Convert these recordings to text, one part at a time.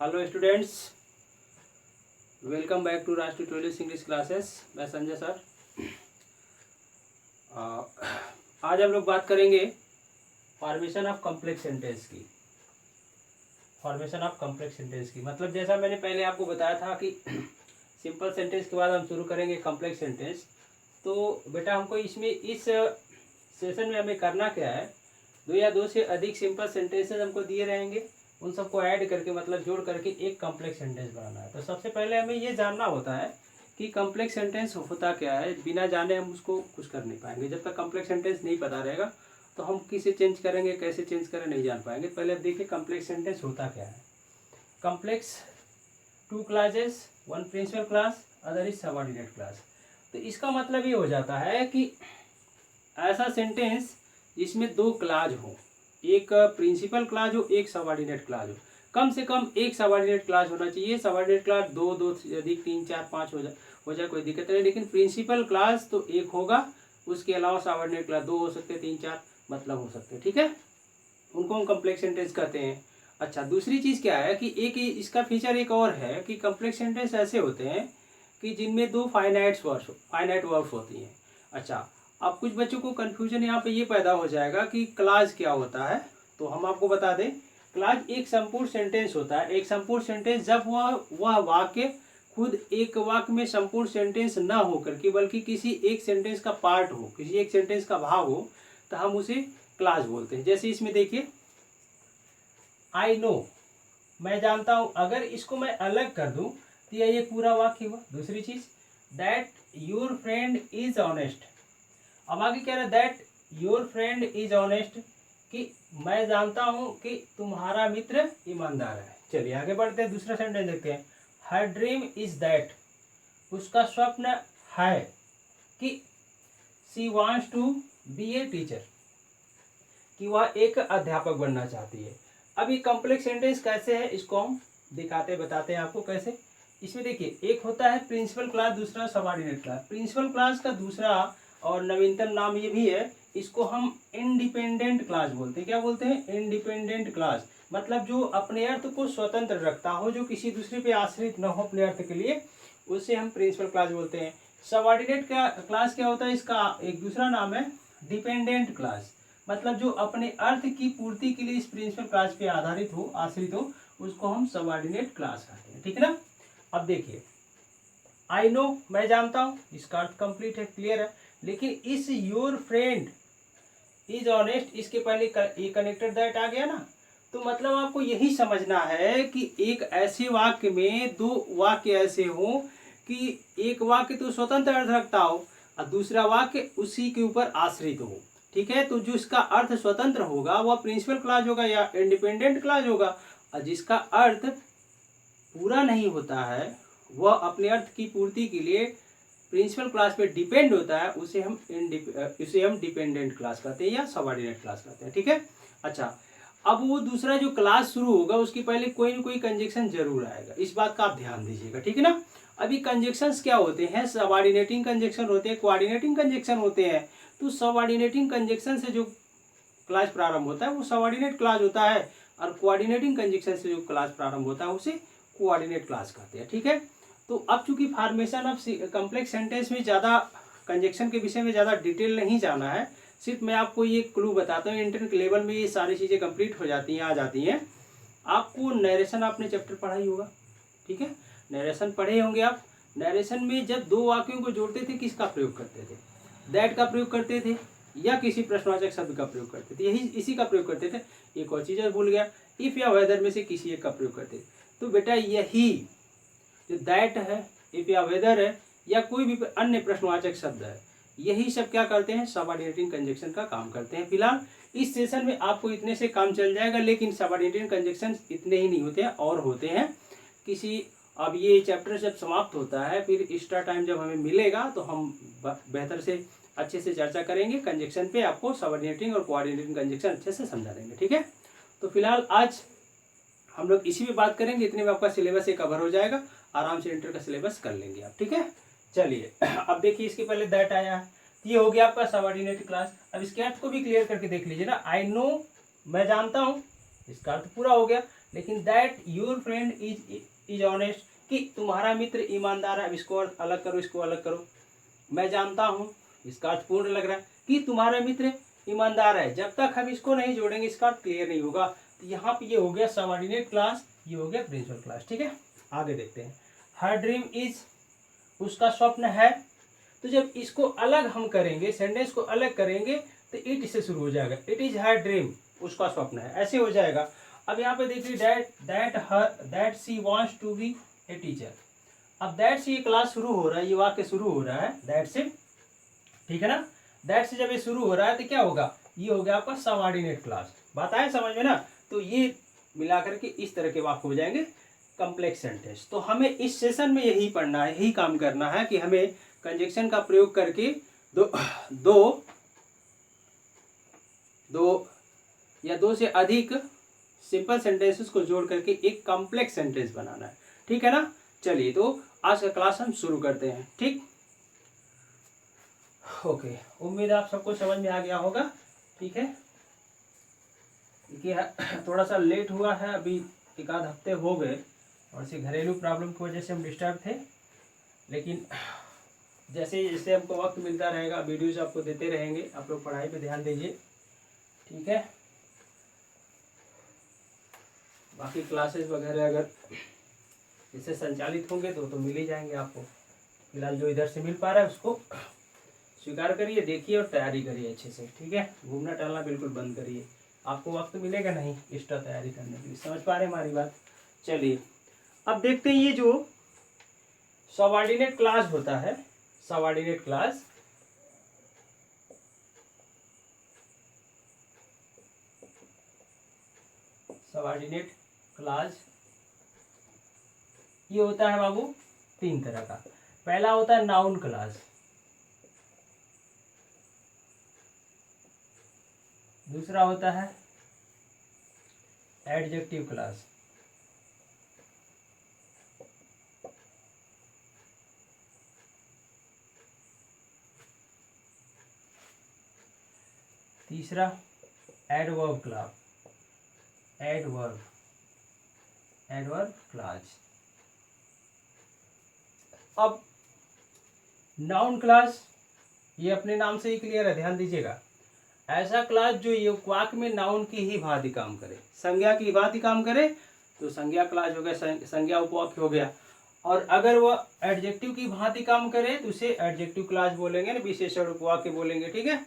Hello students, welcome back to Raj tutorials English classes. मैं Sanjay sir. आज हम लोग बात करेंगे फॉर्मेशन ऑफ कॉम्प्लेक्स सेंटेंस की। फॉर्मेशन ऑफ कॉम्प्लेक्स सेंटेंस की मतलब जैसा मैंने पहले आपको बताया था कि सिंपल सेंटेंस के बाद हम शुरू करेंगे कॉम्प्लेक्स सेंटेंस। तो बेटा हमको इसमें इस सेशन में हमें करना क्या है, दो या दो से अधिक सिंपल सेंटेंसेस हमको दिए रहेंगे, उन सबको ऐड करके मतलब जोड़ करके एक कॉम्प्लेक्स सेंटेंस बनाना है। तो सबसे पहले हमें ये जानना होता है कि कॉम्प्लेक्स सेंटेंस होता क्या है। बिना जाने हम उसको कुछ कर नहीं पाएंगे। जब तक कॉम्प्लेक्स सेंटेंस नहीं पता रहेगा तो हम किसे चेंज करेंगे, कैसे चेंज करें, नहीं जान पाएंगे। पहले अब देखिए कॉम्प्लेक्स सेंटेंस होता क्या है। Complex two clauses, one principal clause, other is subordinate clause. तो इसका मतलब ये हो जाता है कि ऐसा सेंटेंस जिसमें दो क्लास हो, एक प्रिंसिपल क्लास हो, एक सबऑर्डिनेट क्लास हो। कम से कम एक सबऑर्डिनेट क्लास होना चाहिए। सबऑर्डिनेट क्लास दो, दो से अधिक, तीन, चार, पाँच हो जाए कोई दिक्कत नहीं, लेकिन प्रिंसिपल क्लास तो एक होगा। उसके अलावा सबऑर्डिनेट क्लास दो हो सकते हैं, तीन, चार मतलब हो सकते हैं। ठीक है, उनको हम कॉम्प्लेक्स सेंटेंस कहते हैं। अच्छा, दूसरी चीज़ क्या है कि एक इसका फीचर एक और है कि कॉम्प्लेक्स सेंटेंस ऐसे होते हैं कि जिनमें दो फाइनाइट वर्ड्स होती हैं। अच्छा, अब कुछ बच्चों को कन्फ्यूजन यहाँ पे ये पैदा हो जाएगा कि क्लास क्या होता है। तो हम आपको बता दें, क्लास एक संपूर्ण सेंटेंस होता है। एक संपूर्ण सेंटेंस जब वह वाक्य खुद एक वाक्य में संपूर्ण सेंटेंस न होकर के बल्कि किसी एक सेंटेंस का पार्ट हो, किसी एक सेंटेंस का भाग हो, तो हम उसे क्लास बोलते हैं। जैसे इसमें देखिए, आई नो, मैं जानता हूं। अगर इसको मैं अलग कर दूं तो ये पूरा वाक्य हुआ। दूसरी चीज, that your friend is honest. अब आगे कह रहा है that your friend is honest, कि मैं जानता हूं कि तुम्हारा मित्र ईमानदार है। चलिए आगे बढ़ते हैं, दूसरा सेंटेंस देखते हैं। हर ड्रीम इज दैट, उसका स्वप्न है कि she wants to be a teacher, कि वह एक अध्यापक बनना चाहती है। अब ये कॉम्प्लेक्स सेंटेंस कैसे है इसको हम बताते हैं आपको कैसे। इसमें देखिए, एक होता है प्रिंसिपल क्लास, दूसरा सबऑर्डिनेट क्लास। प्रिंसिपल क्लास का दूसरा और नवीनतम नाम ये भी है, इसको हम इंडिपेंडेंट क्लास बोलते हैं। क्या बोलते हैं? Independent class. मतलब जो अपने अर्थ को स्वतंत्र रखता हो, जो किसी दूसरे पे आश्रित न हो अपने अर्थ के लिए, उसे हम प्रिंसिपल क्लास बोलते हैं। सबऑर्डिनेट क्लास क्या होता है? इसका एक दूसरा नाम है डिपेंडेंट क्लास। मतलब जो अपने अर्थ की पूर्ति के लिए इस प्रिंसिपल क्लास पे आधारित हो, आश्रित हो, उसको हम सबऑर्डिनेट क्लास कहते हैं। ठीक है ना। अब देखिए, आई नो, मैं जानता हूं, इसका अर्थ कंप्लीट है, क्लियर है। लेकिन इस योर फ्रेंड इज ऑनेस्ट, इसके पहले ये कनेक्टेड दैट आ गया ना। तो मतलब आपको यही समझना है कि एक ऐसे वाक्य में दो वाक्य ऐसे हो कि एक वाक्य तो स्वतंत्र अर्थ रखता हो और दूसरा वाक्य उसी के ऊपर आश्रित हो। ठीक है, तो जो इसका अर्थ स्वतंत्र होगा वह प्रिंसिपल क्लास होगा या इंडिपेंडेंट क्लास होगा, और जिसका अर्थ पूरा नहीं होता है, वह अपने अर्थ की पूर्ति के लिए प्रिंसिपल क्लास पे डिपेंड होता है, उसे हम डिपेंडेंट क्लास कहते हैं या सबऑर्डिनेट क्लास कहते हैं। ठीक है। अच्छा, अब वो दूसरा जो क्लास शुरू होगा उसके पहले कोई ना कोई कंजक्शन जरूर आएगा, इस बात का आप ध्यान दीजिएगा। ठीक है ना। अभी कंजक्शंस क्या होते हैं? सबऑर्डिनेटिंग कंजक्शन होते हैं, कोऑर्डिनेटिंग कंजक्शन होते हैं। तो सबऑर्डिनेटिंग कंजक्शन से जो क्लास प्रारंभ होता है वो सबऑर्डिनेट क्लास होता है, और कोऑर्डिनेटिंग कंजक्शन से जो क्लास प्रारंभ होता है उसे कोऑर्डिनेट क्लास कहते हैं। ठीक है। तो अब चूंकि फॉर्मेशन ऑफ कॉम्प्लेक्स सेंटेंस में ज़्यादा कंजक्शन के विषय में ज़्यादा डिटेल नहीं जाना है, सिर्फ मैं आपको ये क्लू बताता हूँ। इंटर लेवल में ये सारी चीज़ें कंप्लीट हो जाती हैं, आ जाती हैं। आपको नरेशन आपने चैप्टर पढ़ा ही होगा। ठीक है, नरेशन पढ़े होंगे आप। नरेशन में जब दो वाक्यों को जोड़ते थे किसका प्रयोग करते थे? दैट का प्रयोग करते थे या किसी प्रश्नवाचक शब्द का प्रयोग करते थे? यही इसी का प्रयोग करते थे। एक और चीज़ भूल गया, इफ या वेदर में से किसी एक का प्रयोग करते थे। तो बेटा यही जो दैट है, इफ या वेदर है, या कोई भी अन्य प्रश्नवाचक शब्द है, यही सब क्या करते हैं? सबऑर्डिनेटिंग कंजक्शन का काम करते हैं। फिलहाल इस सेशन में आपको इतने से काम चल जाएगा, लेकिन सबऑर्डिनेटिंग कंजक्शन इतने ही नहीं होते हैं, और होते हैं किसी। अब ये चैप्टर जब समाप्त होता है, फिर एक्स्ट्रा टाइम जब हमें मिलेगा तो हम बेहतर से अच्छे से चर्चा करेंगे कंजक्शन पे। आपको सबऑर्डिनेटिंग और कोऑर्डिनेटिंग कंजक्शन अच्छे से समझा देंगे। ठीक है। तो फिलहाल आज हम लोग इसी में बात करेंगे, इतने में आपका सिलेबस ये कवर हो जाएगा। आराम से इंटर का सिलेबस कर लेंगे आप। ठीक है। चलिए अब देखिए, इसके पहले दैट आया है, ये हो गया आपका सबऑर्डिनेट क्लास। अब इसके अर्थ को भी क्लियर करके देख लीजिए ना। आई नो, मैं जानता हूँ, इसका अर्थ पूरा हो गया। लेकिन that your friend is honest, कि तुम्हारा मित्र ईमानदार है। अब इसको अर्थ अलग करो, इसको अलग करो। मैं जानता हूँ, इसका अर्थ पूर्ण लग रहा है कि तुम्हारा मित्र ईमानदार है। जब तक हम इसको नहीं जोड़ेंगे इसका अर्थ क्लियर नहीं होगा। तो यहाँ पे ये हो गया सबऑर्डिनेट क्लास, ये हो गया प्रिंसिपल क्लास। ठीक है, आगे देखते हैं। हर ड्रीम इज, उसका स्वप्न है। तो जब इसको अलग हम करेंगे, सेंटेंस को अलग करेंगे, तो इट से शुरू हो जाएगा। इट इज हर ड्रीम, उसका स्वप्न है, ऐसे हो जाएगा। अब यहाँ पे देखिए that she wants to be a teacher. अब दैट से ये क्लास शुरू हो रहा है, ये वाक्य शुरू हो रहा है दैट से, ठीक है ना। दैट से जब ये शुरू हो रहा है तो क्या होगा, ये हो गया आपका सबऑर्डिनेट क्लास। बात आए समझ में ना। तो ये मिलाकर के इस तरह के वाक्य हो जाएंगे कॉम्प्लेक्स सेंटेंस। तो हमें इस सेशन में यही पढ़ना है, यही काम करना है कि हमें कंजक्शन का प्रयोग करके दो या दो से अधिक सिंपल सेंटेंसेस को जोड़ करके एक कॉम्प्लेक्स सेंटेंस बनाना है। ठीक है ना। चलिए, तो आज का क्लास हम शुरू करते हैं। ठीक, ओके, उम्मीद आप सबको समझ में आ गया होगा। ठीक है, देखिए थोड़ा सा लेट हुआ है, अभी एक आध हफ्ते हो गए, और इसी घरेलू प्रॉब्लम की वजह से हम डिस्टर्ब थे। लेकिन जैसे जैसे हमको वक्त मिलता रहेगा वीडियोज आपको देते रहेंगे। आप लोग पढ़ाई पे ध्यान दीजिए, ठीक है। बाकी क्लासेस वगैरह अगर इससे संचालित होंगे तो मिल ही जाएंगे आपको। फिलहाल जो इधर से मिल पा रहा है उसको स्वीकार करिए, देखिए और तैयारी करिए अच्छे से। ठीक है, घूमना टहलना बिल्कुल बंद करिए, आपको वक्त मिलेगा नहीं एक्स्ट्रा तैयारी करने के लिए। समझ पा रहे हैं हमारी बात। चलिए, अब देखते हैं ये जो सबऑर्डिनेट क्लास होता है, सबऑर्डिनेट क्लास, सबऑर्डिनेट क्लास ये होता है बाबू तीन तरह का। पहला होता है नाउन क्लास, दूसरा होता है एडजेक्टिव क्लास, तीसरा एडवर्ब क्लास, एडवर्ब क्लास। अब नाउन क्लास ये अपने नाम से ही क्लियर है, ध्यान दीजिएगा। ऐसा क्लास जो ये वाक्य में नाउन की ही भांति काम करे, संज्ञा की भांति काम करे, तो संज्ञा क्लास हो गया, संज्ञा उपवाक्य हो गया। और अगर वह एडजेक्टिव की भांति काम करे तो उसे एडजेक्टिव क्लास बोलेंगे ना, विशेषण उपवाक्य बोलेंगे। ठीक है,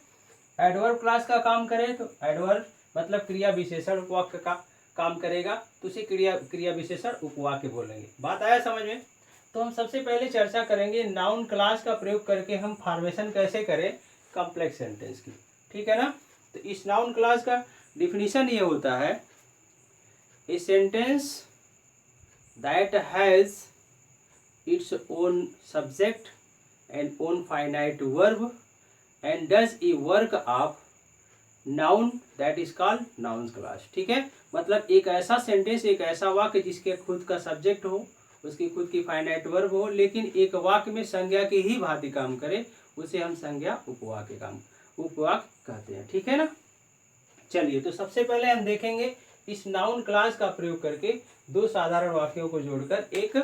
एडवर्ब क्लास का काम करे तो एडवर्ब मतलब क्रिया विशेषण उपवाक्य का काम करेगा, तो उसे क्रिया विशेषण उपवाक्य बोलेंगे। बात आया समझ में। तो हम सबसे पहले चर्चा करेंगे नाउन क्लास का प्रयोग करके हम फॉर्मेशन कैसे करें कॉम्प्लेक्स सेंटेंस की। ठीक है ना। तो इस नाउन क्लास का डिफिनीशन ये होता है, a sentence that has its own subject and own finite verb and does a work of noun that is called nouns class। ठीक है, मतलब एक ऐसा सेंटेंस, एक ऐसा वाक्य जिसके खुद का सब्जेक्ट हो, उसकी खुद की फाइनाइट वर्ब हो, लेकिन एक वाक्य में संज्ञा की ही भांति काम करे, उसे हम संज्ञा उपवाक्य कहते हैं। ठीक है ना। चलिए, तो सबसे पहले हम देखेंगे इस नाउन क्लास का प्रयोग करके दो साधारण वाक्यों को जोड़कर एक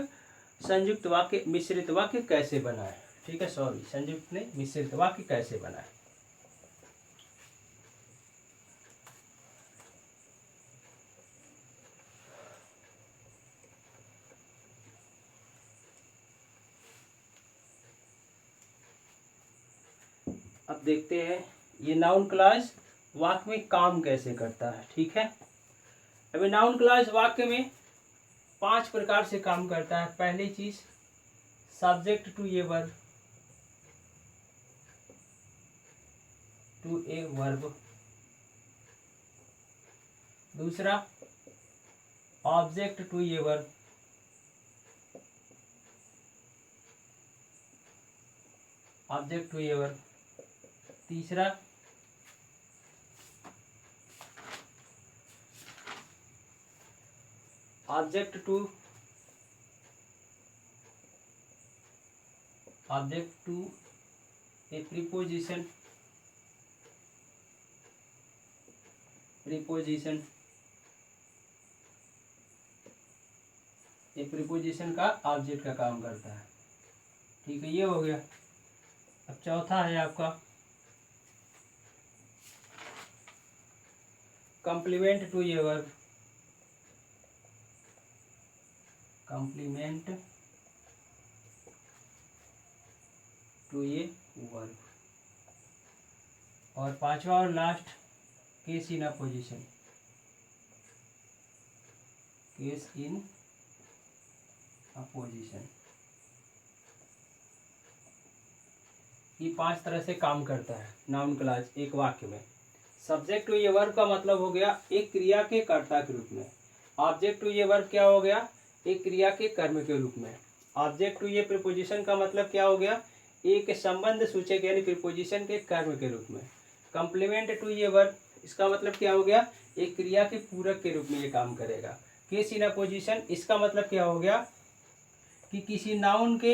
संयुक्त वाक्य, मिश्रित वाक्य कैसे बनाए। ठीक है, सॉरी, संयुक्त ने मिश्रित वाक्य कैसे बनाए। अब देखते हैं ये नाउन क्लास वाक्य में काम कैसे करता है। ठीक है, अभी नाउन क्लास वाक्य में 5 प्रकार से काम करता है। पहली चीज subject to a verb, to a verb. दूसरा object to a verb, object to a verb. तीसरा ऑब्जेक्ट टू ए प्रीपोजिशन। ये प्रीपोजिशन का ऑब्जेक्ट का काम करता है। ठीक है, ये हो गया। अब चौथा है आपका कॉम्प्लीमेंट टू ये वर्ब। कॉम्प्लीमेंट टू ये वर्ब। और पांचवा और last case in opposition. Case in opposition. ये 5 तरह से काम करता है नाउन क्लॉज एक वाक्य में। सब्जेक्ट टू ये वर्ब का मतलब हो गया एक क्रिया के कर्ता के रूप में। ऑब्जेक्ट टू ये वर्ब क्या हो गया, एक क्रिया के कर्म के रूप में। ऑब्जेक्ट टू ये प्रीपोजिशन का मतलब क्या हो गया, एक संबंध सूचक यानी प्रीपोजिशन के कर्म के रूप में। कॉम्प्लीमेंट टू ये वर्ब इसका मतलब क्या हो गया, एक क्रिया के पूरक के रूप में ये काम करेगा। केस इन अपोजिशन इसका मतलब क्या हो गया कि किसी नाउन के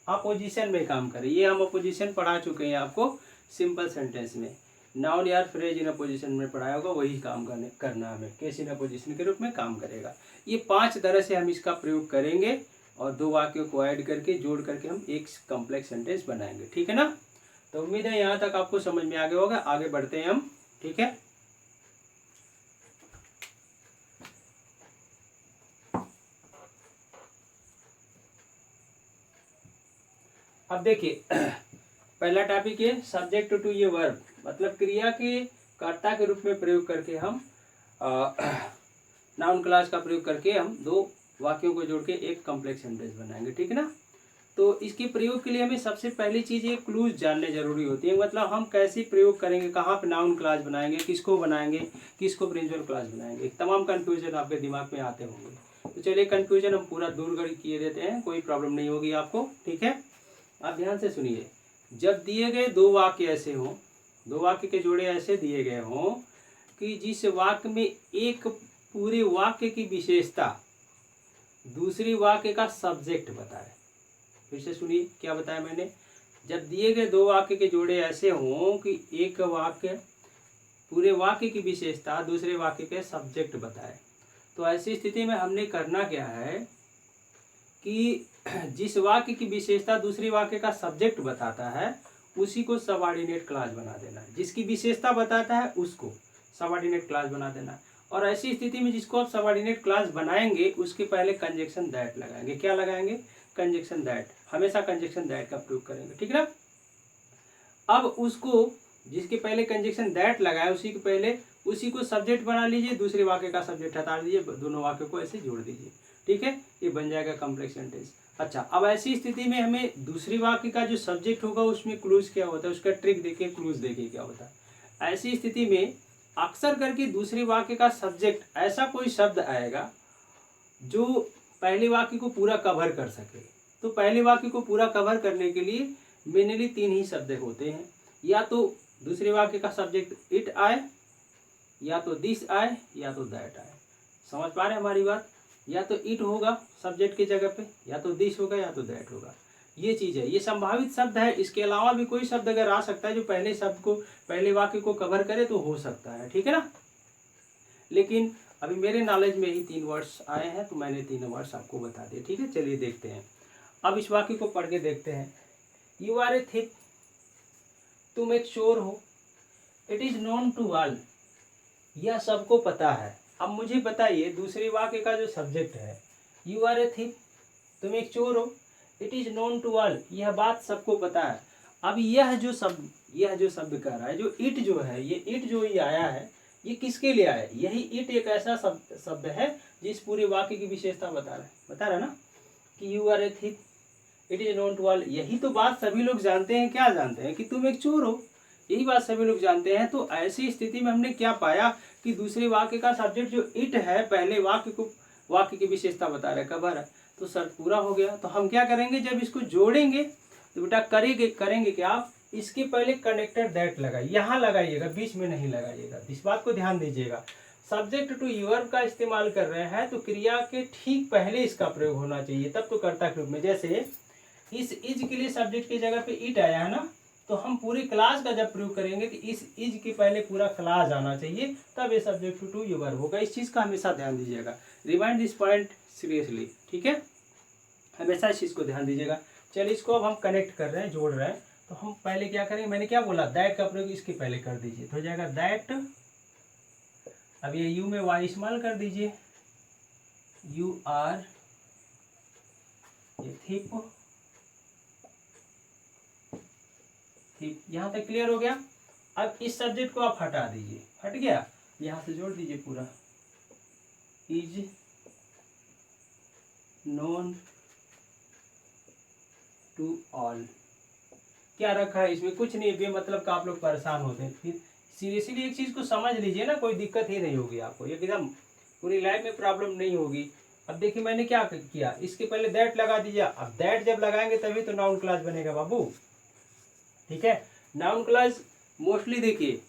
अपोजिशन में काम करे। ये हम अपोजिशन पढ़ा चुके हैं आपको सिंपल सेंटेंस में। नाउन या फ्रेज इन अपोजिशन में पढ़ाया होगा, वही काम करना हमें। केस इन अपोजिशन के रूप में काम करेगा। ये 5 तरह से हम इसका प्रयोग करेंगे और 2 वाक्यों को ऐड करके जोड़ करके हम एक कॉम्प्लेक्स सेंटेंस बनाएंगे। ठीक है ना। तो उम्मीद है यहाँ तक आपको समझ में आ गया होगा। आगे बढ़ते हैं हम। ठीक है, अब देखिए पहला टॉपिक है सब्जेक्ट टू ये वर्ब, मतलब क्रिया के कर्ता के रूप में प्रयोग करके हम नाउन क्लॉज का प्रयोग करके हम 2 वाक्यों को जोड़ के एक कॉम्प्लेक्स सेंटेंस बनाएंगे। ठीक है ना। तो इसके प्रयोग के लिए हमें सबसे पहली चीज़ ये क्लूज जानने जरूरी होती है। मतलब हम कैसे प्रयोग करेंगे, कहाँ पे नाउन क्लॉज बनाएंगे, किसको बनाएंगे, किसको प्रिंसिपल क्लॉज बनाएंगे, तमाम कन्फ्यूजन आपके दिमाग में आते होंगे। तो चलिए कन्फ्यूजन हम पूरा दूर किए देते हैं, कोई प्रॉब्लम नहीं होगी आपको। ठीक है, आप ध्यान से सुनिए। जब दिए गए 2 वाक्य ऐसे हों, 2 वाक्य के जोड़े ऐसे दिए गए हों कि जिस वाक्य में एक पूरे वाक्य की विशेषता दूसरी वाक्य का सब्जेक्ट बताए। फिर से सुनिए क्या बताया मैंने। जब दिए गए 2 वाक्य के जोड़े ऐसे हों कि एक वाक्य पूरे वाक्य की विशेषता दूसरे वाक्य के सब्जेक्ट बताए, तो ऐसी स्थिति में हमने करना क्या है कि जिस वाक्य की विशेषता दूसरी वाक्य का सब्जेक्ट बताता है उसी को सबऑर्डिनेट क्लॉज बना देना है। जिसकी विशेषता बताता है उसको सबऑर्डिनेट क्लॉज बना देना है। और ऐसी स्थिति में जिसको आप सबऑर्डिनेट क्लॉज बनाएंगे उसके पहले कंजक्शन दैट लगाएंगे। क्या लगाएंगे, कंजक्शन दैट। हमेशा कंजक्शन दैट का प्रयोग करेंगे। ठीक है ना। अब उसको जिसके पहले कंजक्शन दैट लगाए उसी को सब्जेक्ट बना लीजिए, दूसरे वाक्य का सब्जेक्ट हटा दीजिए, दोनों वाक्य को ऐसे जोड़ दीजिए। ठीक है, ये बन जाएगा कॉम्प्लेक्स सेंटेंस। अच्छा, अब ऐसी स्थिति में हमें दूसरी वाक्य का जो सब्जेक्ट होगा उसमें क्लूज क्या होता है, उसका ट्रिक देखिए, क्लूज देखिए क्या होता है। ऐसी स्थिति में अक्सर करके दूसरी वाक्य का सब्जेक्ट ऐसा कोई शब्द आएगा जो पहले वाक्य को पूरा कवर कर सके। तो पहले वाक्य को पूरा कवर करने के लिए मेनली 3 ही शब्द होते हैं। या तो दूसरे वाक्य का सब्जेक्ट इट आए, या तो दिस आए, या तो दैट आए। समझ पा रहे हैं हमारी बात। या तो इट होगा सब्जेक्ट की जगह पे, या तो दिस होगा, या तो दैट होगा। ये चीज़ है, ये संभावित शब्द है। इसके अलावा भी कोई शब्द अगर आ सकता है जो पहले वाक्य को कवर करे तो हो सकता है। ठीक है ना। लेकिन अभी मेरे नॉलेज में ही 3 वर्ड्स आए हैं तो मैंने 3 वर्ड्स आपको बता दिए। ठीक है, चलिए देखते हैं। अब इस वाक्य को पढ़ के देखते हैं। यू आर ए थिक, तुम एक चोर हो। It is known to all, यह सबको पता है। अब मुझे बताइए दूसरे वाक्य का जो सब्जेक्ट है, यू आर ए थिक, तुम एक चोर हो, it is known to all, यह बात सबको पता है। अब यह जो शब्द कह रहा है, जो इट जो है, ये इट जो ये आया है, ये किसके लिए आया है? यही इट एक ऐसा शब्द है जिस पूरे वाक्य की विशेषता बता रहा है ना कि you are a thief, it is known to all. यही तो बात सभी लोग जानते हैं। क्या जानते हैं? कि तुम एक चोर हो। यही बात सभी लोग जानते हैं। तो ऐसी स्थिति में हमने क्या पाया कि दूसरे वाक्य का सब्जेक्ट जो इट है पहले वाक्य की विशेषता बता रहा है, कवर है, तो शर्त पूरा हो गया। तो हम क्या करेंगे, जब इसको जोड़ेंगे तो बेटा करेंगे क्या, आप इसके पहले कनेक्टर दैट लगाइए। यहाँ लगाइएगा, बीच में नहीं लगाइएगा। इस बात को ध्यान दीजिएगा। सब्जेक्ट टू यूर का इस्तेमाल कर रहे हैं तो क्रिया के ठीक पहले इसका प्रयोग होना चाहिए, तब तो कर्ता के रूप में। जैसे इस इज के लिए सब्जेक्ट की जगह पे इट आया है ना, तो हम पूरे क्लास का जब प्रयोग करेंगे तो इस इज के पहले पूरा क्लास आना चाहिए, तब ये सब्जेक्ट टू यूर होगा। इस चीज़ का हमेशा ध्यान दीजिएगा। रिमाइंड दिस पॉइंट सीरियसली, ठीक है, हमेशा इस चीज़ को ध्यान दीजिएगा। चलिए इसको अब हम कनेक्ट कर रहे हैं, जोड़ रहे हैं। तो हम पहले क्या करेंगे, मैंने क्या बोला, दैट का प्रयोग इसके पहले कर दीजिए, तो हो जाएगा दैट। अब ये यू में वाई इस्तेमाल कर दीजिए, यू आर ए थिप, थिप, यहाँ तक क्लियर हो गया। अब इस सब्जेक्ट को आप हटा दीजिए, हट गया, यहाँ से जोड़ दीजिए पूरा, इज नोन टू ऑल। क्या रखा है इसमें, कुछ नहीं, बेमतलब का आप लोग परेशान होते हैं। फिर सीरियसली एक चीज़ को समझ लीजिए ना, कोई दिक्कत ही नहीं होगी आपको, एकदम पूरी लाइफ में प्रॉब्लम नहीं होगी। अब देखिए मैंने क्या किया, इसके पहले दैट लगा दीजिए। अब दैट जब लगाएंगे तभी तो नाउन क्लास बनेगा बाबू, ठीक है। नाउन क्लास मोस्टली देखिए,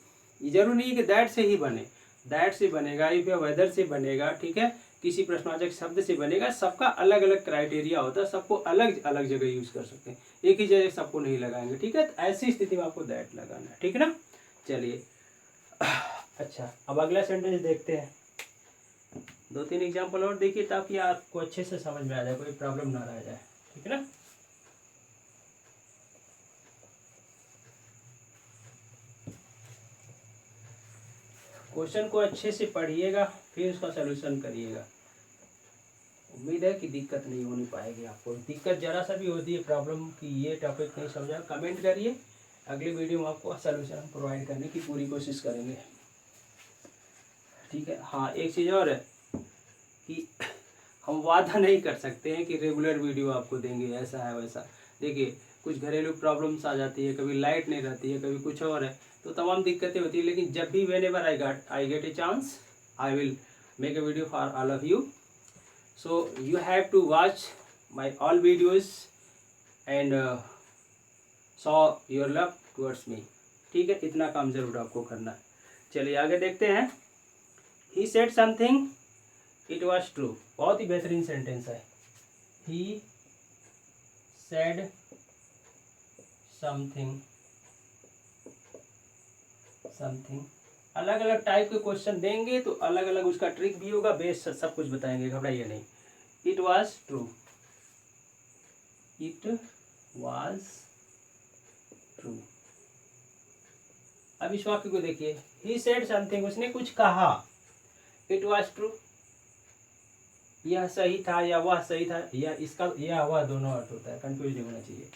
ये जरूर नहीं है कि दैट से ही बने, दैट से बनेगा, इफ या वेदर से बनेगा, ठीक है, किसी प्रश्नवाचक शब्द से बनेगा। सबका अलग अलग क्राइटेरिया होता है, सबको अलग अलग जगह यूज कर सकते हैं, एक ही जगह सबको नहीं लगाएंगे, ठीक है। तो ऐसी स्थिति में आपको दैट लगाना है, ठीक है ना। चलिए अच्छा, अब अगला सेंटेंस देखते हैं। 2-3 एग्जाम्पल और देखिए ताकि आपको अच्छे से समझ में आ जाए, कोई प्रॉब्लम ना रह जाए, ठीक है ना। क्वेश्चन को अच्छे से पढ़िएगा, फिर उसका सलूशन करिएगा। उम्मीद है कि दिक्कत नहीं होनी पाएगी आपको। दिक्कत जरा सा भी होती है प्रॉब्लम की, ये टॉपिक नहीं समझा, कमेंट करिए, अगली वीडियो में आपको सलूशन प्रोवाइड करने की पूरी कोशिश करेंगे, ठीक है। हाँ, एक चीज़ और है कि हम वादा नहीं कर सकते हैं कि रेगुलर वीडियो आपको देंगे, ऐसा है वैसा। देखिए कुछ घरेलू प्रॉब्लम्स आ जाती है, कभी लाइट नहीं रहती है, कभी कुछ और है, तो तमाम दिक्कतें होती है। लेकिन जब भी whenever I get a chance, I will make a video for all of you. So you have to watch my all videos and show your love towards me, ठीक है। इतना काम जरूर आपको करना है। चलिए आगे देखते हैं। He said something, it was true। बहुत ही बेहतरीन सेंटेंस है। He said something, something. अलग अलग टाइप के क्वेश्चन देंगे तो अलग अलग उसका ट्रिक भी होगा, बेस सब कुछ बताएंगे, घबराइए नहीं। It was true, it was true. अब इस वाक्य को देखिए, ही सेड समथिंग, उसने कुछ कहा, इट वॉज ट्रू, यह सही था या वह सही था, या इसका यह वह दोनों अर्थ होता है, कंफ्यूज नहीं होना चाहिए।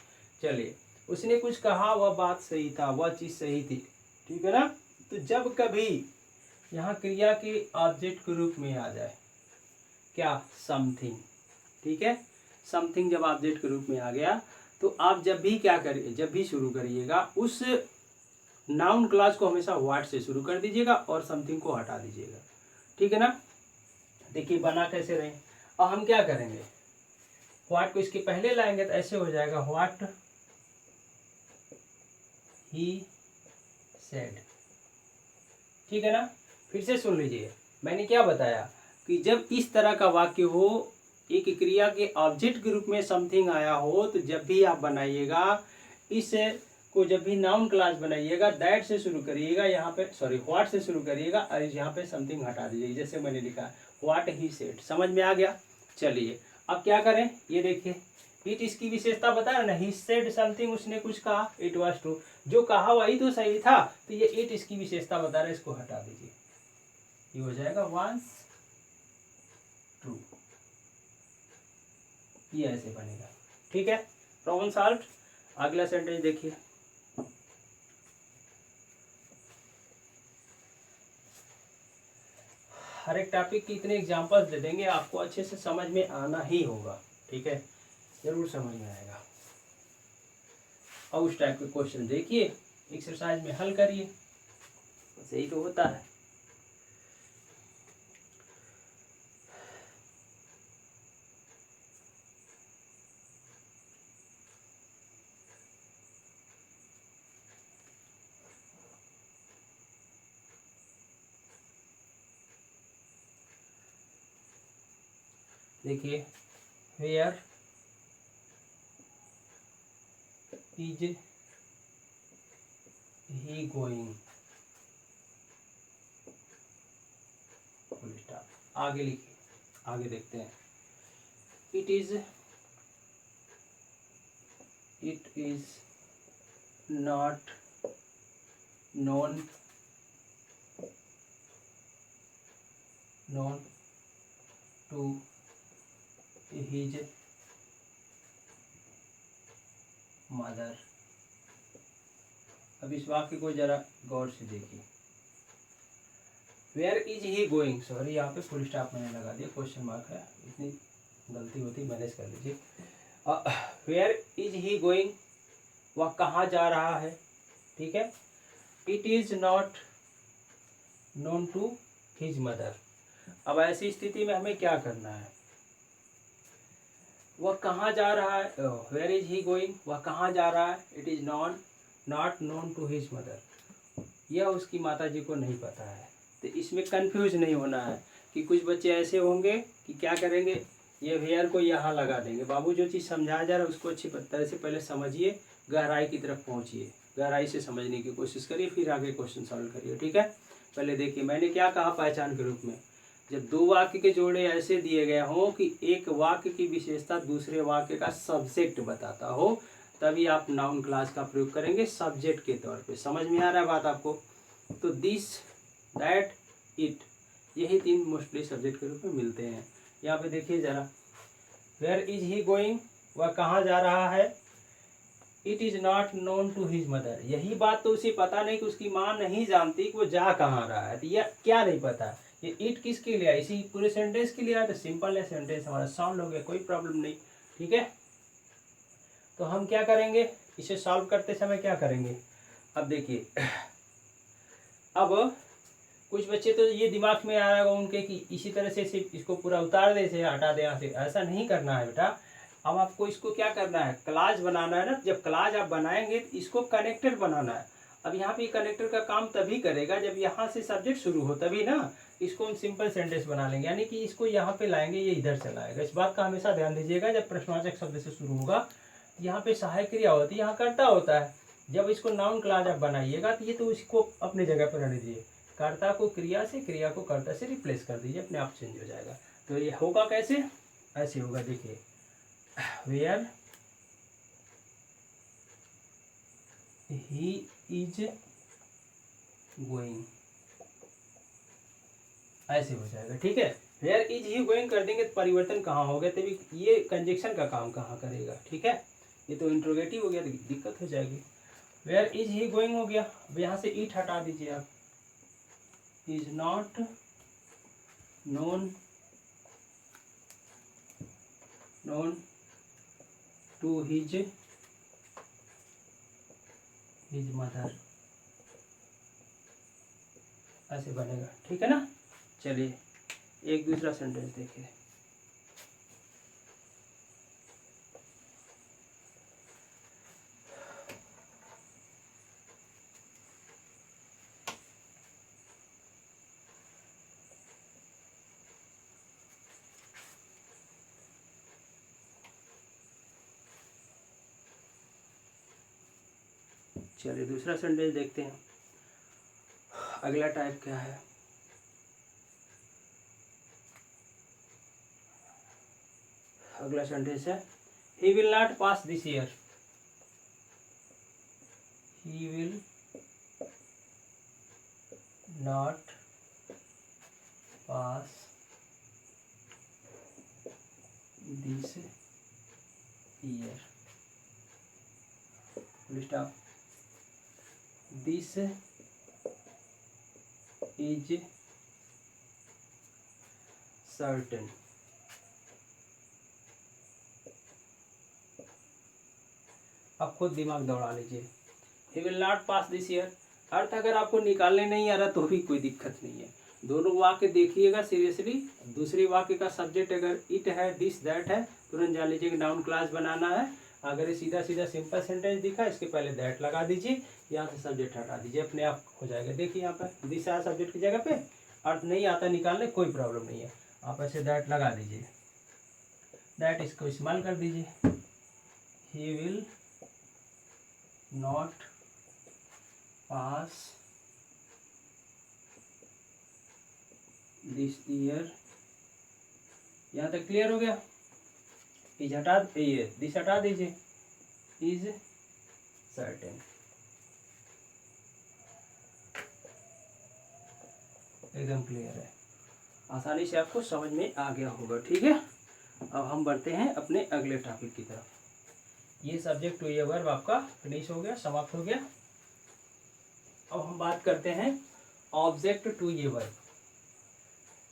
चलिए, उसने कुछ कहा, वह बात सही था, वह चीज सही थी, ठीक है ना। तो जब कभी यहाँ क्रिया के ऑब्जेक्ट के रूप में आ जाए, क्या, समथिंग, ठीक है, समथिंग जब ऑब्जेक्ट के रूप में आ गया, तो आप जब भी क्या करिए, जब भी शुरू करिएगा, उस नाउन क्लास को हमेशा व्हाट से शुरू कर दीजिएगा और समथिंग को हटा दीजिएगा, ठीक है ना। देखिए बना कैसे रहे। और हम क्या करेंगे, व्हाट को इसके पहले लाएंगे तो ऐसे हो जाएगा, व्हाट ही सेड, ठीक है ना। फिर से सुन लीजिए, मैंने क्या बताया कि जब इस तरह का वाक्य हो, एक क्रिया के ऑब्जेक्ट के रूप में समथिंग आया हो, तो जब भी आप बनाइएगा, इस को जब भी नाउन क्लास बनाइएगा, दैट से शुरू करिएगा, यहाँ पे सॉरी व्हाट से शुरू करिएगा और यहाँ पे समथिंग हटा दीजिएगा, जैसे मैंने लिखा व्हाट ही सेड। समझ में आ गया। चलिए अब क्या करें, ये देखिए, इट इसकी विशेषता बता रहा ना, ही सेड समथिंग, उसने कुछ कहा, इट वाज ट्रू, जो कहा वही तो सही था, तो ये इट इसकी विशेषता बता रहा है, इसको हटा दीजिए, ये हो जाएगा वाज ट्रू, ये ऐसे बनेगा, ठीक है। Problem solve. अगला सेंटेंस देखिए, हर एक टॉपिक की इतने एग्जांपल्स दे देंगे, आपको अच्छे से समझ में आना ही होगा, ठीक है, जरूर समझ में आएगा। और उस टाइप के क्वेश्चन देखिए, एक्सरसाइज में हल करिए, सही तो होता है। देखिए, where is he going, full stop. आगे लिखिए, आगे देखते हैं। it is not known to his mother. अब इस वाक्य को जरा गौर से देखिए। Where is he going, sorry यहाँ पे फुल स्टॉप मैंने लगा दिया, क्वेश्चन मार्क है, इतनी गलती होती मैनेज कर लीजिए। वेयर इज ही गोइंग, वह कहाँ जा रहा है, ठीक है। It is not known to his mother. अब ऐसी स्थिति में हमें क्या करना है, वह कहाँ जा रहा है, वेयर इज ही गोइंग, वह कहाँ जा रहा है, it is not known to his mother, यह उसकी माता जी को नहीं पता है। तो इसमें कंफ्यूज नहीं होना है कि कुछ बच्चे ऐसे होंगे कि क्या करेंगे, ये वेयर को यहाँ लगा देंगे। बाबू जो चीज़ समझाया जा रहा है उसको अच्छी तरह से पहले समझिए, गहराई की तरफ पहुँचिए, गहराई से समझने की कोशिश करिए, फिर आगे क्वेश्चन सॉल्व करिए, ठीक है। पहले देखिए मैंने क्या कहा पहचान के रूप में, जब दो वाक्य के जोड़े ऐसे दिए गए हों कि एक वाक्य की विशेषता दूसरे वाक्य का सब्जेक्ट बताता हो, तभी आप नाउन क्लास का प्रयोग करेंगे सब्जेक्ट के तौर पे। समझ में आ रहा है बात आपको। तो दिस, दैट, इट, यही तीन मोस्टली सब्जेक्ट के रूप में मिलते हैं। यहाँ पे देखिए जरा, वेयर इज ही गोइंग, वह कहाँ जा रहा है, it is not known to his mother, यही बात तो उसे पता नहीं कि उसकी माँ नहीं जानती कि वो जा कहाँ रहा है। तो यह क्या नहीं पता, ये इट किसके लिए, इसी पूरे सेंटेंस के लिए है। तो सिंपल है, सेंटेंस हमारा सॉल्व हो गया, कोई प्रॉब्लम नहीं, ठीक है। तो हम क्या करेंगे, इसे सॉल्व करते समय क्या करेंगे, अब देखिए, अब कुछ बच्चे तो ये दिमाग में आ रहा होगा उनके कि इसी तरह से सिर्फ इसको पूरा उतार दे, से हटा दे यहाँ से, ऐसा नहीं करना है बेटा। अब आपको इसको क्या करना है, क्लास बनाना है ना। जब क्लास आप बनाएंगे तो इसको कनेक्टेड बनाना है। अब यहाँ पे कनेक्टर का काम तभी करेगा जब यहाँ से सब्जेक्ट शुरू हो, तभी ना। इसको हम सिंपल सेंटेंस बना लेंगे, यानी कि इसको यहाँ पे लाएंगे, ये इधर चला आएगा। इस बात का हमेशा ध्यान दीजिएगा, जब प्रश्नवाचक शब्द से शुरू होगा यहाँ पे सहायक क्रिया होती है, यहाँ कर्ता होता है। जब इसको नाउन क्लास आप बनाइएगा तो ये तो इसको अपनी जगह पर रहने दीजिए, कर्ता को क्रिया से, क्रिया को कर्ता से रिप्लेस कर दीजिए, अपने आप चेंज हो जाएगा। तो ये होगा कैसे, ऐसे होगा, देखिए, वेयर ही इज गोइंग, ऐसे हो जाएगा, ठीक है। वेयर इज ही गोइंग कर देंगे तो परिवर्तन कहाँ हो गया, तभी ये कंजक्शन का काम कहाँ करेगा, ठीक है। ये तो इंट्रोगेटिव हो गया, तो दिक्कत हो जाएगी। वेयर इज ही गोइंग हो गया, अब यहाँ से इट हटा दीजिए आप, is not known to his mother, ऐसे बनेगा, ठीक है ना। चलिए एक दूसरा सेंटेंस देखिए। चलिए दूसरा सेंटेंस देखते हैं, अगला टाइप क्या है। अगला सेंटेंस है, he will not pass this year, he will not pass this year, full stop. This is certain, आप खुद दिमाग दौड़ा लीजिए। He will not pass this year, अर्थ अगर आपको निकालने नहीं आ रहा तो भी कोई दिक्कत नहीं है, दोनों वाक्य देखिएगा सीरियसली। दूसरी वाक्य का सब्जेक्ट अगर इट है, दिस, दैट है, तुरंत जान लीजिए कि नाउन क्लास बनाना है। अगर ये सीधा सीधा सिंपल सेंटेंस दिखा, इसके पहले दैट लगा दीजिए, यहाँ से सब्जेक्ट हटा दीजिए, अपने आप हो जाएगा। देखिए यहाँ पर दिस आया सब्जेक्ट की जगह पे, अर्थ नहीं आता निकालने, कोई प्रॉब्लम नहीं है, आप ऐसे दैट लगा दीजिए, दैट इसको इस्तेमाल कर दीजिए। ही will not pass this year, यहाँ तक क्लियर हो गया। इज हटा, ये दिस हटा दीजिए, इज सर्टेन। एकदम क्लियर है, आसानी से आपको समझ में आ गया होगा। ठीक है, अब हम बढ़ते हैं अपने अगले टॉपिक की तरफ। ये सब्जेक्ट टू ये वर्ब आपका फिनिश हो गया, समाप्त हो गया। अब हम बात करते हैं ऑब्जेक्ट टू ये वर्ब।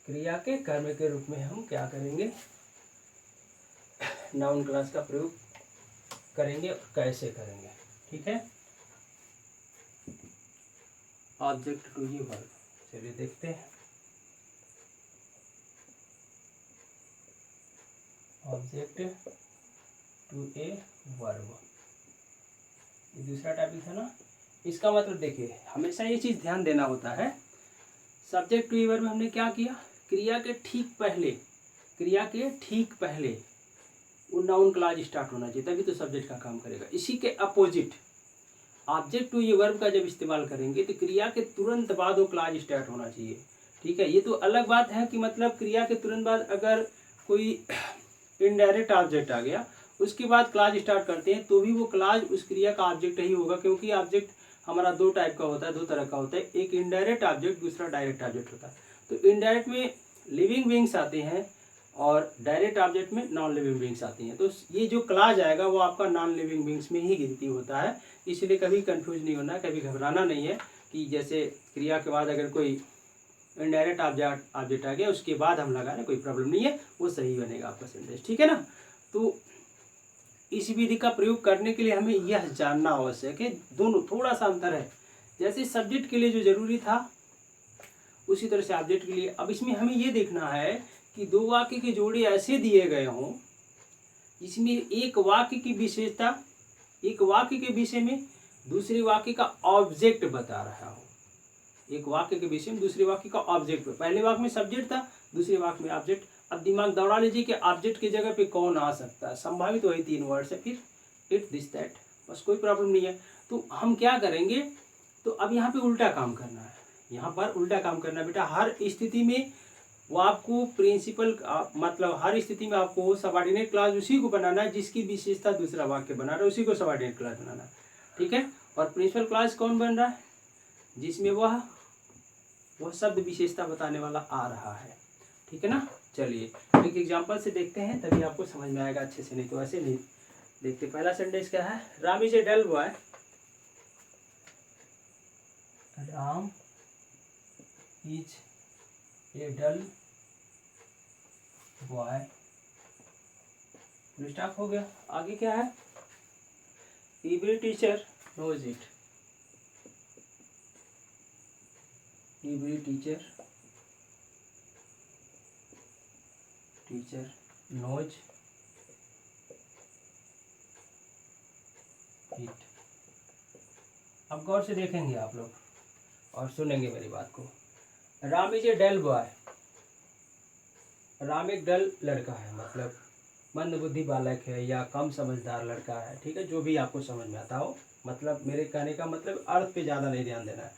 क्रिया के कर्म के रूप में हम क्या करेंगे, नाउन क्लास का प्रयोग करेंगे और कैसे करेंगे। ठीक है, ऑब्जेक्ट टू ये वर्ब, चलिए देखते हैं। ऑब्जेक्ट टू ए वर्ब, ये दूसरा टॉपिक था ना। इसका मतलब देखिए, हमेशा ये चीज़ ध्यान देना होता है, सब्जेक्ट टू ए वर्ब में हमने क्या किया, क्रिया के ठीक पहले वो नाउन क्लॉज स्टार्ट होना चाहिए, तभी तो सब्जेक्ट का काम करेगा। इसी के अपोजिट ऑब्जेक्ट टू ये वर्ब का जब इस्तेमाल करेंगे तो क्रिया के तुरंत बाद वो क्लॉज स्टार्ट होना चाहिए। ठीक है, ये तो अलग बात है कि मतलब क्रिया के तुरंत बाद अगर कोई इनडायरेक्ट ऑब्जेक्ट आ गया, उसके बाद क्लॉज स्टार्ट करते हैं तो भी वो क्लॉज उस क्रिया का ऑब्जेक्ट ही होगा, क्योंकि ऑब्जेक्ट हमारा दो टाइप का होता है, दो तरह का होता है, एक इनडायरेक्ट ऑब्जेक्ट, दूसरा डायरेक्ट ऑब्जेक्ट होता है। तो इनडायरेक्ट में लिविंग बीइंग्स आते हैं और डायरेक्ट ऑब्जेक्ट में नॉन लिविंग बीइंग्स आती हैं। तो ये जो क्लॉज आएगा वो आपका नॉन लिविंग बीइंग्स में ही गिनती होता है, इसलिए कभी कंफ्यूज नहीं होना, कभी घबराना नहीं है कि जैसे क्रिया के बाद अगर कोई इनडायरेक्ट ऑब्जेक्ट आ गया उसके बाद हम लगा रहे, कोई प्रॉब्लम नहीं है, वो सही बनेगा आपका सेंटेंस। ठीक है ना। तो इस विधि का प्रयोग करने के लिए हमें यह जानना आवश्यक है, दोनों थोड़ा सा अंतर है। जैसे सब्जेक्ट के लिए जो जरूरी था उसी तरह से ऑब्जेक्ट के लिए। अब इसमें हमें ये देखना है कि दो वाक्य के जोड़े ऐसे दिए गए हों जिसमें एक वाक्य की विशेषता, एक वाक्य के विषय में दूसरे वाक्य का ऑब्जेक्ट बता रहा हो। एक वाक्य के विषय में दूसरे वाक्य का ऑब्जेक्ट, पहले वाक्य में सब्जेक्ट था, दूसरे वाक्य में ऑब्जेक्ट। अब दिमाग दौड़ा लीजिए कि ऑब्जेक्ट की जगह पे कौन आ सकता है। संभावित वही तीन वर्ड्स है, फिर इट दिस दैट, बस कोई प्रॉब्लम नहीं है। तो हम क्या करेंगे, तो अब यहाँ पे उल्टा काम करना है, यहाँ पर उल्टा काम करना है बेटा। हर स्थिति में वो आपको प्रिंसिपल, मतलब हर स्थिति में आपको सबऑर्डिनेट क्लॉज उसी को बनाना है जिसकी विशेषता दूसरा वाक्य बना रहा है, उसी को सबऑर्डिनेट क्लॉज बनाना है। ठीक है, और प्रिंसिपल क्लॉज कौन बन रहा है, जिसमें वह शब्द विशेषता बताने वाला आ रहा है। ठीक है ना। चलिए एक एग्जांपल से देखते हैं, तभी आपको समझ में आएगा अच्छे से, नहीं तो ऐसे नहीं देखते। पहला सेंटेंस क्या है, Ram is a dull boy. Ram is a dull boy, stop हो गया। आगे क्या है, every teacher knows it. Every teacher knows it. अब गौर से देखेंगे आप लोग और सुनेंगे मेरी बात को। Ram is a dull boy, Ram एक डल लड़का है, मतलब मंदबुद्धि बालक है या कम समझदार लड़का है। ठीक है, जो भी आपको समझ में आता हो, मतलब मेरे कहने का मतलब अर्थ पे ज़्यादा नहीं ध्यान देना है।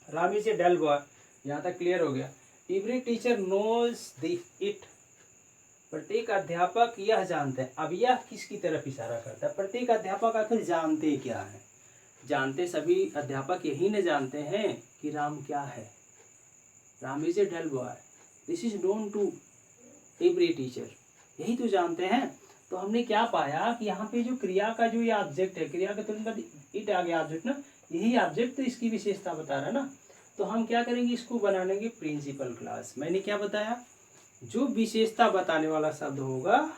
Ram is a dull boy, यहाँ तक क्लियर हो गया। Every teacher knows the it, प्रत्येक अध्यापक यह जानते हैं। अब यह किसकी तरफ इशारा करता है, प्रत्येक अध्यापक आखिर जानते क्या है, जानते सभी अध्यापक यही न जानते हैं कि राम क्या है। Ram is a dull boy, this is known to every teacher, यही तो जानते हैं। तो हमने क्या पाया कि यहाँ पे जो क्रिया का जो ये ऑब्जेक्ट है, क्रिया के तुरंत बाद इट आ गया ऑब्जेक्ट ना, यही ऑब्जेक्ट तो इसकी विशेषता बता रहा है ना। तो हम क्या करेंगे, इसको बनाएंगे प्रिंसिपल क्लॉज। मैंने क्या बताया, जो विशेषता बताने वाला शब्द होगा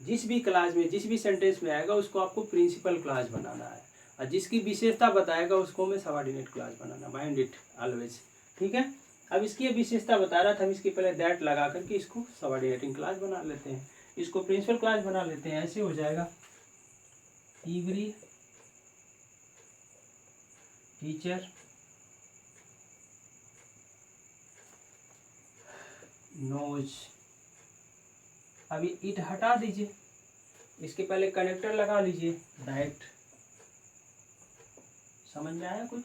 जिस भी क्लॉज में, जिस भी सेंटेंस में आएगा, उसको आपको प्रिंसिपल क्लॉज बनाना है, और जिसकी विशेषता बताएगा उसको मैं subordinate clause banana, mind it always. ठीक है, अब इसकी विशेषता बता रहा था, हम इसके पहले दैट लगा करके इसको सबऑर्डिनेटिंग क्लॉज बना लेते हैं, इसको प्रिंसिपल क्लॉज बना लेते हैं। ऐसे हो जाएगा, एवरी टीचर नोज। अभी इट हटा दीजिए, इसके पहले कनेक्टर लगा लीजिए, दैट। समझ में आया कुछ।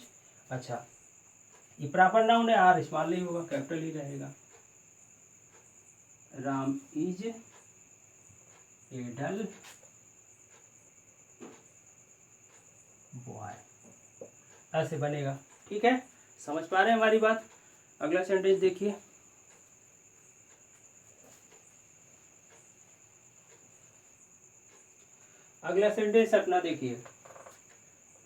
अच्छा, ये प्रॉपर नाउन है, आर स्मॉल नहीं होगा, कैपिटल ही रहेगा। राम इज एडल बॉय, ऐसे बनेगा। ठीक है, समझ पा रहे हैं हमारी बात। अगला सेंटेंस देखिए। अगला सेंटेंस अपना देखिए,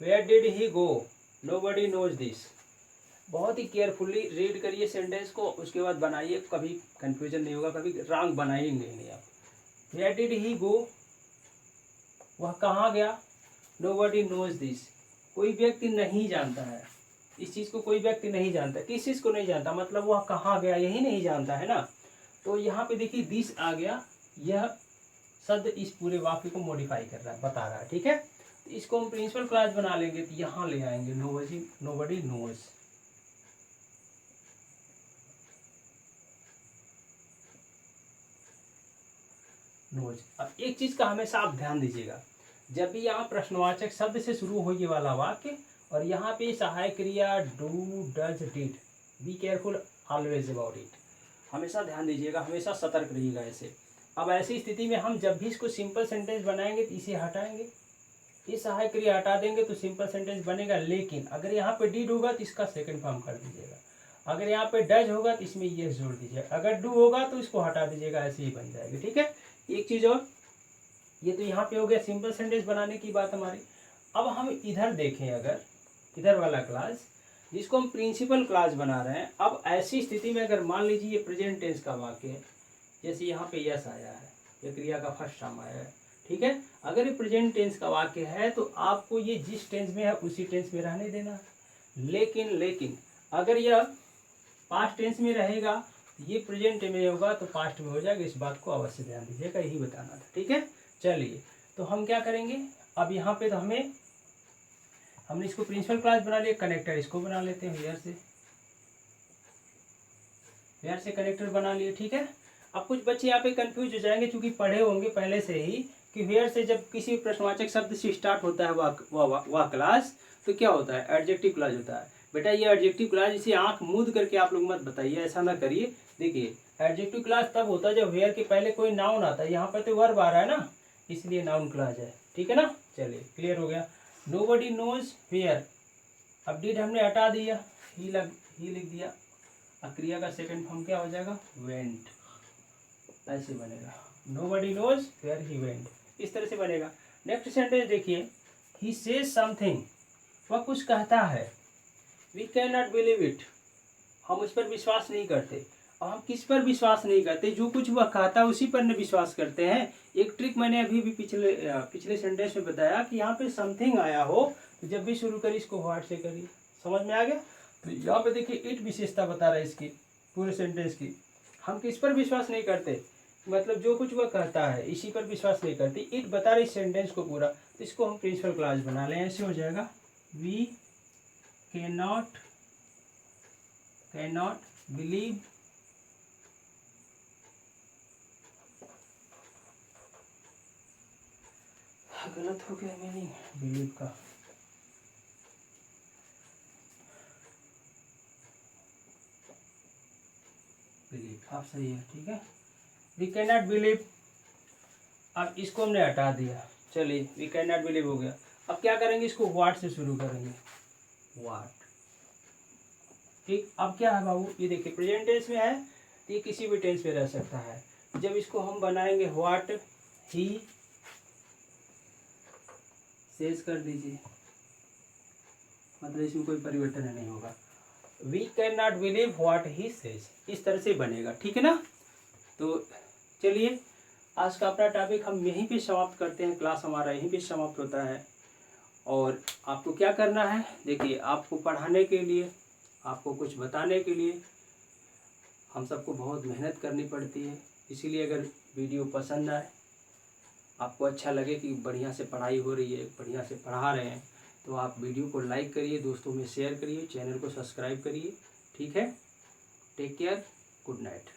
where did he go nobody knows this. बहुत ही केयरफुली रीड करिए सेंटेंस को, उसके बाद बनाइए, कभी कंफ्यूजन नहीं होगा, कभी रॉन्ग बनाएंगे नहीं आप। वेयर डिड ही गो, वह कहाँ गया, नोबडी नोज दिस, कोई व्यक्ति नहीं जानता है इस चीज़ को, कोई व्यक्ति नहीं जानता। किस चीज़ को नहीं जानता, मतलब वह कहाँ गया यही नहीं जानता है ना। तो यहाँ पे देखिए दिस आ गया, यह शब्द इस पूरे वाक्य को मॉडिफाई कर रहा है, बता रहा है। ठीक है, तो इसको हम प्रिंसिपल क्लॉज बना लेंगे, तो यहाँ ले आएंगे नोबडी नोज। अब एक चीज का हमेशा आप ध्यान दीजिएगा, जब भी यहाँ प्रश्नवाचक शब्द से शुरू हो ये वाला वाक्य और यहाँ पे सहायक क्रिया do does did, be careful always about it, हमेशा ध्यान दीजिएगा, हमेशा सतर्क रहिएगा ऐसे। अब ऐसी स्थिति में हम जब भी इसको सिंपल सेंटेंस बनाएंगे तो इसे हटाएंगे, ये सहायक क्रिया हटा देंगे तो सिंपल सेंटेंस बनेगा। लेकिन अगर यहाँ पे डिड होगा तो इसका सेकंड फॉर्म कर दीजिएगा, अगर यहाँ पे डज होगा तो इसमें ये जोड़ दीजिएगा, अगर डू होगा तो इसको हटा दीजिएगा, ऐसे ही बन जाएगी। ठीक है, एक चीज और, ये तो यहाँ पे हो गया सिंपल सेंटेंस बनाने की बात हमारी। अब हम इधर देखें, अगर इधर वाला क्लास जिसको हम प्रिंसिपल क्लास बना रहे हैं, अब ऐसी स्थिति में अगर मान लीजिए ये प्रेजेंट टेंस का वाक्य है, जैसे यहाँ पे यस आया है, ये क्रिया का फर्स्ट फॉर्म आया है। ठीक है, अगर ये प्रेजेंट टेंस का वाक्य है तो आपको ये जिस टेंस में है उसी टेंस में रहने देना है। लेकिन अगर यह पास्ट टेंस में रहेगा, ये प्रेजेंट में होगा तो पास्ट में हो जाएगा, इस बात को अवश्य ध्यान दीजिएगा, यही बताना था। ठीक है, चलिए तो हम क्या करेंगे, अब यहाँ पे तो हमने इसको प्रिंसिपल क्लास बना लिया, कनेक्टर इसको बना लेते हैं, वेयर से कनेक्टर बना लिए। ठीक है, अब कुछ बच्चे यहाँ पे कंफ्यूज हो जाएंगे, क्योंकि पढ़े होंगे पहले से ही कि वेयर से जब किसी प्रश्नवाचक शब्द से स्टार्ट होता है वह क्लास, तो क्या होता है, एडजेक्टिव क्लास होता है। बेटा ये एडजेक्टिव क्लास, इसे आंख मूंद करके आप लोग मत बताइए, ऐसा ना करिए। देखिए एडजेक्टिव क्लास तब होता है जब वेयर के पहले कोई नाउन आता है, यहाँ पर तो वर्ब आ रहा है ना, इसलिए नाउन क्लास है। ठीक है ना, चलिए क्लियर हो गया। नोबडी नोज वेयर, अब डिड हमने हटा दिया, ही लिख दिया, अब क्रिया का सेकंड फॉर्म क्या हो जाएगा, वेंट, ऐसे बनेगा, nobody knows where he went, इस तरह से बनेगा। नेक्स्ट सेंटेंस देखिए, ही सेज समथिंग, वह कुछ कहता है, we can not believe it, हम उस पर विश्वास नहीं करते। और हम किस पर विश्वास नहीं करते, जो कुछ वह कहता है उसी पर न विश्वास करते हैं। एक ट्रिक मैंने अभी भी पिछले सेंटेंस में बताया कि यहाँ पे समथिंग आया हो तो जब भी शुरू करिए इसको व्हाट से करिए, समझ में आ गया। तो यहाँ पे देखिए इट विशेषता बता रहा है इसकी पूरे सेंटेंस की, हम किस पर विश्वास नहीं करते, मतलब जो कुछ वह कहता है इसी पर विश्वास नहीं करती, इट बता रही सेंटेंस को पूरा। तो इसको हम प्रिंसिपल क्लास बना लें, ऐसे हो जाएगा, वी कैनॉट बिलीव गलत हो गया मीनिंग बिलीव का, बिलीव आप सही है। ठीक है, वी कैन नॉट बिलीव, अब इसको हमने हटा दिया, चलिए वी कैन नॉट बिलीव हो गया। अब क्या करेंगे, इसको व्हाट से शुरू करेंगे, व्हाट। ठीक, अब क्या है बाबू, ये देखिए प्रेजेंट टेंस में है तो ये किसी भी टेंस में रह सकता है। जब इसको हम बनाएंगे व्हाट ही सेज कर दीजिए, मतलब इसमें कोई परिवर्तन नहीं होगा, we can not believe what he says, इस तरह से बनेगा। ठीक है ना, तो चलिए आज का अपना टॉपिक हम यहीं पे समाप्त करते हैं, क्लास हमारा यहीं पे समाप्त होता है। और आपको क्या करना है, देखिए आपको पढ़ाने के लिए, आपको कुछ बताने के लिए हम सबको बहुत मेहनत करनी पड़ती है। इसीलिए अगर वीडियो पसंद आए, आपको अच्छा लगे कि बढ़िया से पढ़ाई हो रही है, बढ़िया से पढ़ा रहे हैं, तो आप वीडियो को लाइक करिए, दोस्तों में शेयर करिए, चैनल को सब्सक्राइब करिए। ठीक है, टेक केयर, गुड नाइट।